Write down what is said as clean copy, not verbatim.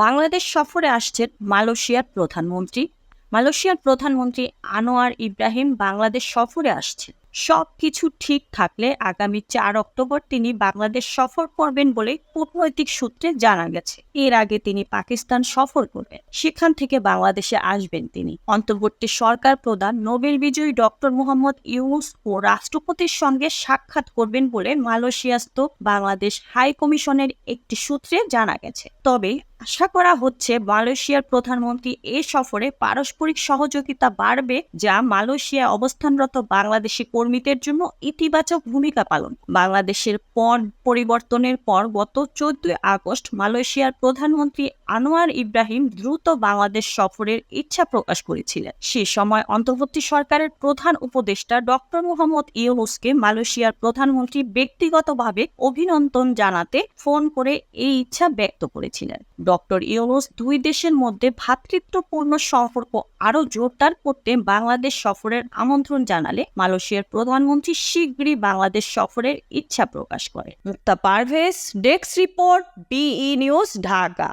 বাংলাদেশ সফরে আসছেন মালয়েশিয়ার প্রধানমন্ত্রী আনোয়ার ইব্রাহিম বাংলাদেশ সফরে আসছেন। সবকিছু ঠিক থাকলে আগামী 4 অক্টোবর তিনি বাংলাদেশ সফর করবেন বলে কূটনৈতিক সূত্রে জানা গেছে। এর আগে তিনি পাকিস্তান সফর করবেন, সেখান থেকে বাংলাদেশে আসবেন তিনি। অন্তর্বর্তী সরকার প্রধান নোবেল বিজয়ী ডক্টর মোহাম্মদ ইউনূস ও রাষ্ট্রপতির সঙ্গে সাক্ষাৎ করবেন বলে মালয়েশিয়াস্থ বাংলাদেশ হাই কমিশনের একটি সূত্রে জানা গেছে। তবে আশা করা হচ্ছে মালয়েশিয়ার প্রধানমন্ত্রী এ সফরে পারস্পরিক সহযোগিতা বাড়বে, যা মালয়েশিয়া অবস্থানরত বাংলাদেশি কর্মীদের জন্য ইতিবাচক ভূমিকা পালন। বাংলাদেশের পট পরিবর্তনের পর গত 14 আগস্ট মালয়েশিয়ার প্রধানমন্ত্রী আনোয়ার ইব্রাহিম দ্রুত বাংলাদেশ সফরের ইচ্ছা প্রকাশ করেছিলেন। সে সময় অন্তর্বর্তী সরকারের প্রধান উপদেষ্টা ডক্টর মোহাম্মদ ইউনূসকে মালয়েশিয়ার প্রধানমন্ত্রী ব্যক্তিগতভাবে অভিনন্দন জানাতে ফোন করে এই ইচ্ছা ব্যক্ত করেছিলেন। ডক্টর ইউনূস দুই দেশের মধ্যে ভ্রাতৃত্বপূর্ণ সম্পর্ক আরও জোরদার করতে বাংলাদেশ সফরের আমন্ত্রণ জানালে মালয়েশিয়ার প্রধানমন্ত্রী শীঘ্রই বাংলাদেশ সফরের ইচ্ছা প্রকাশ করে। Mukta Parvez, desk report, BE news, Dhaka.